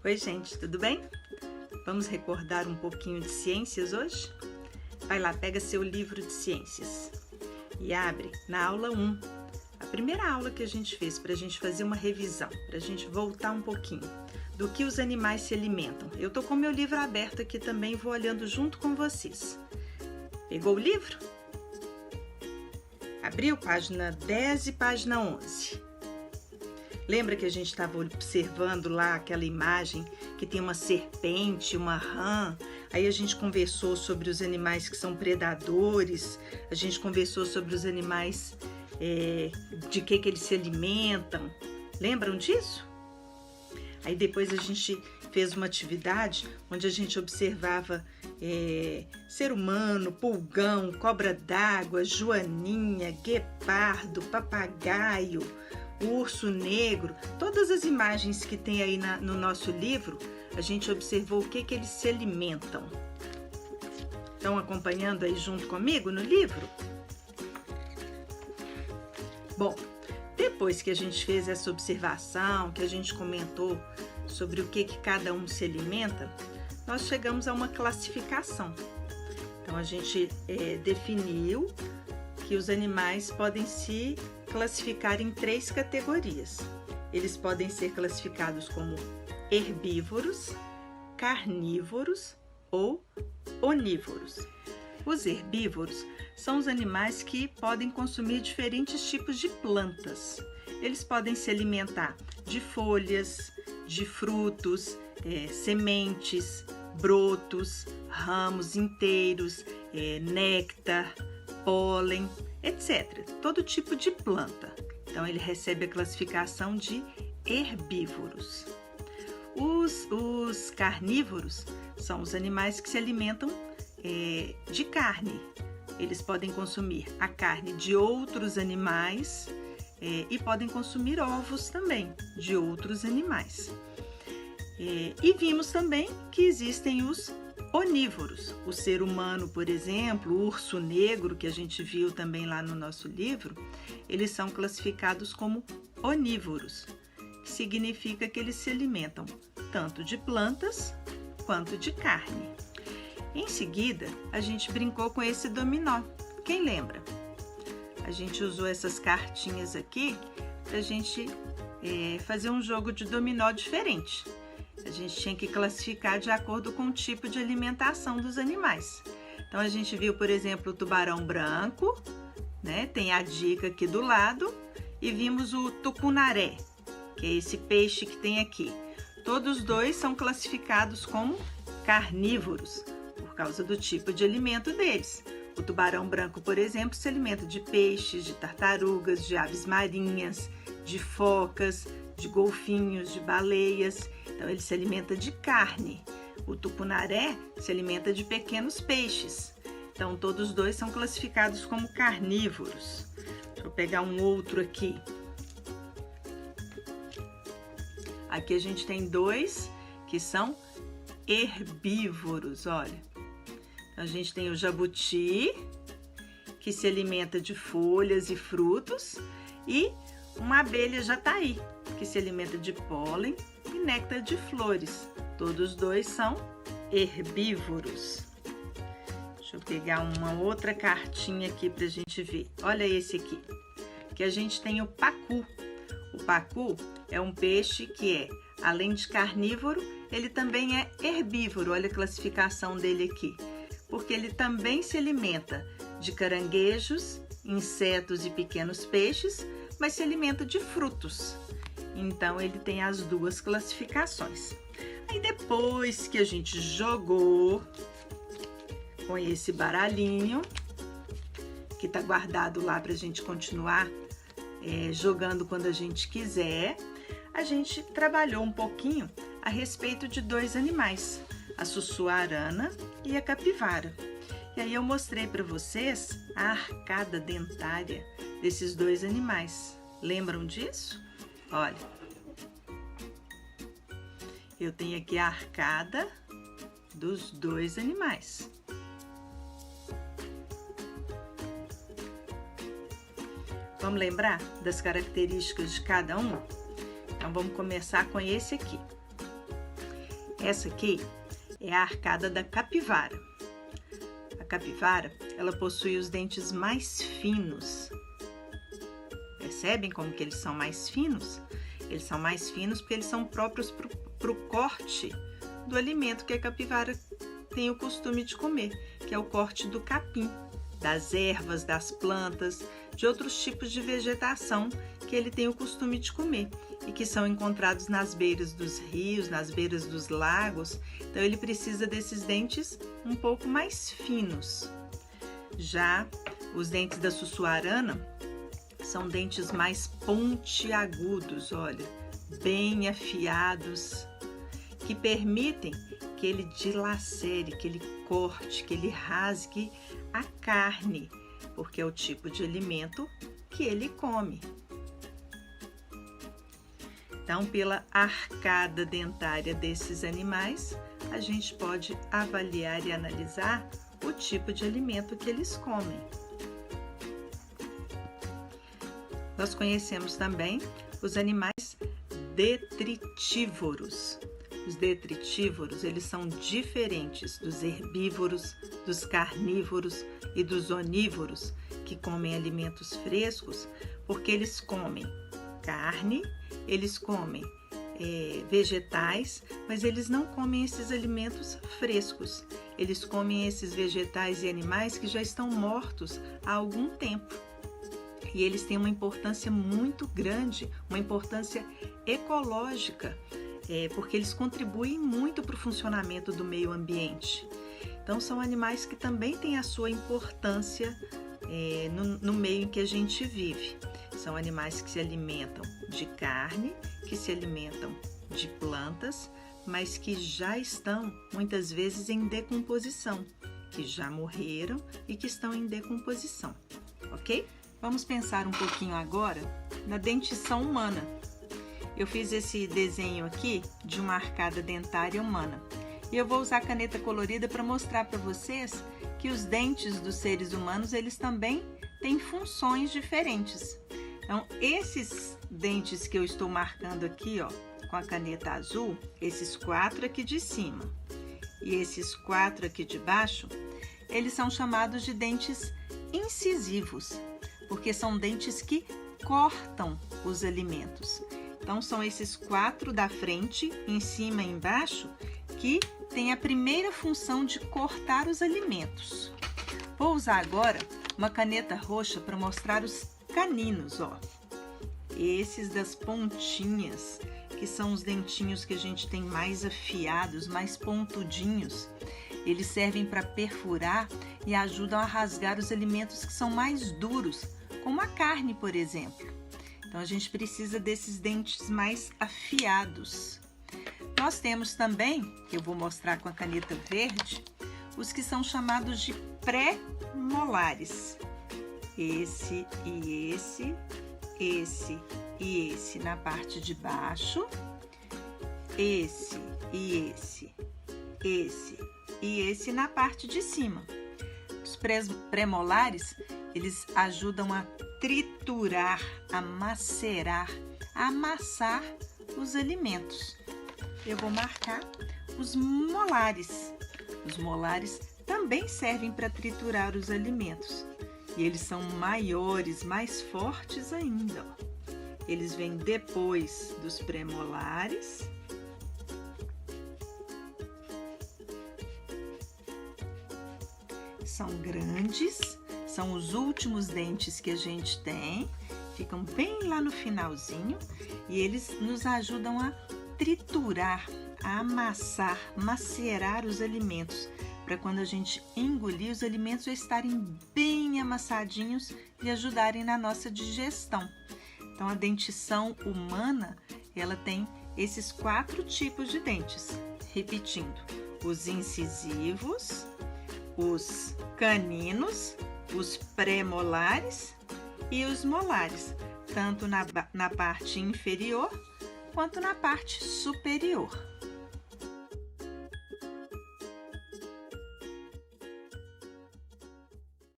Oi, gente, tudo bem? Vamos recordar um pouquinho de ciências hoje? Vai lá, pega seu livro de ciências e abre na aula 1, a primeira aula que a gente fez para a gente fazer uma revisão, para a gente voltar um pouquinho do que os animais se alimentam. Eu tô com meu livro aberto aqui também, vou olhando junto com vocês. Pegou o livro? Abriu página 10 e página 11. Lembra que a gente estava observando lá aquela imagem que tem uma serpente, uma rã? Aí a gente conversou sobre os animais que são predadores, a gente conversou sobre os animais de que eles se alimentam. Lembram disso? Aí depois a gente fez uma atividade onde a gente observava ser humano, pulgão, cobra d'água, joaninha, guepardo, papagaio, o urso negro, todas as imagens que tem aí no nosso livro, a gente observou o que eles se alimentam. Estão acompanhando aí junto comigo no livro? Bom, depois que a gente fez essa observação, que a gente comentou sobre o que cada um se alimenta, nós chegamos a uma classificação. Então a gente definiu que os animais podem se classificar em 3 categorias. Eles podem ser classificados como herbívoros, carnívoros ou onívoros. Os herbívoros são os animais que podem consumir diferentes tipos de plantas. Eles podem se alimentar de folhas, de frutos, sementes, brotos, ramos inteiros, néctar, pólen, etc. Todo tipo de planta. Então, ele recebe a classificação de herbívoros. Os carnívoros são os animais que se alimentam de carne. Eles podem consumir a carne de outros animais e podem consumir ovos também de outros animais. E vimos também que existem os onívoros. O ser humano, por exemplo, o urso negro, que a gente viu também lá no nosso livro, eles são classificados como onívoros, que significa que eles se alimentam tanto de plantas quanto de carne. Em seguida, a gente brincou com esse dominó. Quem lembra? A gente usou essas cartinhas aqui para a gente fazer um jogo de dominó diferente. A gente tinha que classificar de acordo com o tipo de alimentação dos animais. Então, a gente viu, por exemplo, o tubarão branco, né? Tem a dica aqui do lado. E vimos o tucunaré, que é esse peixe que tem aqui. Todos dois são classificados como carnívoros, por causa do tipo de alimento deles. O tubarão branco, por exemplo, se alimenta de peixes, de tartarugas, de aves marinhas, de focas, de golfinhos, de baleias. Então, ele se alimenta de carne. O tucunaré se alimenta de pequenos peixes. Então, todos dois são classificados como carnívoros. Deixa eu pegar um outro aqui. Aqui a gente tem 2 que são herbívoros, olha. A gente tem o jabuti, que se alimenta de folhas e frutos, e uma abelha jataí, que se alimenta de pólen e néctar de flores. Todos dois são herbívoros. Deixa eu pegar uma outra cartinha aqui para a gente ver. Olha esse aqui, que a gente tem o pacu. O pacu é um peixe que além de carnívoro, ele também é herbívoro. Olha a classificação dele aqui, porque ele também se alimenta de caranguejos, insetos e pequenos peixes, mas se alimenta de frutos. Então, ele tem as 2 classificações. Aí, depois que a gente jogou com esse baralhinho, que está guardado lá para a gente continuar jogando quando a gente quiser, a gente trabalhou um pouquinho a respeito de 2 animais, a sussuarana e a capivara. E aí eu mostrei para vocês a arcada dentária desses 2 animais. Lembram disso? Olha, eu tenho aqui a arcada dos 2 animais. Vamos lembrar das características de cada um? Então, vamos começar com esse aqui. Essa aqui é a arcada da capivara. A capivara, ela possui os dentes mais finos. Percebem como que eles são mais finos? Eles são mais finos porque eles são próprios para o corte do alimento que a capivara tem o costume de comer, que é o corte do capim, das ervas, das plantas, de outros tipos de vegetação que ele tem o costume de comer e que são encontrados nas beiras dos rios, nas beiras dos lagos. Então ele precisa desses dentes um pouco mais finos. Já os dentes da sussuarana são dentes mais pontiagudos, olha, bem afiados, que permitem que ele dilacere, que ele corte, que ele rasgue a carne, porque é o tipo de alimento que ele come. Então, pela arcada dentária desses animais, a gente pode avaliar e analisar o tipo de alimento que eles comem. Nós conhecemos também os animais detritívoros. Os detritívoros, eles são diferentes dos herbívoros, dos carnívoros e dos onívoros, que comem alimentos frescos, porque eles comem carne, eles comem vegetais, mas eles não comem esses alimentos frescos. Eles comem esses vegetais e animais que já estão mortos há algum tempo. E eles têm uma importância muito grande, uma importância ecológica, porque eles contribuem muito para o funcionamento do meio ambiente. Então, são animais que também têm a sua importância no meio em que a gente vive. São animais que se alimentam de carne, que se alimentam de plantas, mas que já estão, muitas vezes, em decomposição, que já morreram e que estão em decomposição, ok? Vamos pensar um pouquinho agora na dentição humana. Eu fiz esse desenho aqui de uma arcada dentária humana. E eu vou usar caneta colorida para mostrar para vocês que os dentes dos seres humanos, eles também têm funções diferentes. Então, esses dentes que eu estou marcando aqui, ó, com a caneta azul, esses 4 aqui de cima e esses 4 aqui de baixo, eles são chamados de dentes incisivos, porque são dentes que cortam os alimentos. Então, são esses 4 da frente, em cima e embaixo, que têm a primeira função de cortar os alimentos. Vou usar agora uma caneta roxa para mostrar os caninos, ó. Esses das pontinhas, que são os dentinhos que a gente tem mais afiados, mais pontudinhos. Eles servem para perfurar e ajudam a rasgar os alimentos que são mais duros, como a carne, por exemplo. Então, a gente precisa desses dentes mais afiados. Nós temos também, que eu vou mostrar com a caneta verde, os que são chamados de pré-molares. Esse e esse, esse e esse na parte de baixo, esse e esse, esse e esse na parte de cima. Os pré-molares, eles ajudam a triturar, a macerar, a amassar os alimentos. Eu vou marcar os molares. Os molares também servem para triturar os alimentos. E eles são maiores, mais fortes ainda, ó. Eles vêm depois dos pré-molares. São grandes, são os últimos dentes que a gente tem, ficam bem lá no finalzinho e eles nos ajudam a triturar, a amassar, macerar os alimentos, para quando a gente engolir, os alimentos já estarem bem amassadinhos e ajudarem na nossa digestão. Então, a dentição humana, ela tem esses 4 tipos de dentes. Repetindo, os incisivos, os caninos, os pré-molares e os molares, tanto na parte inferior quanto na parte superior.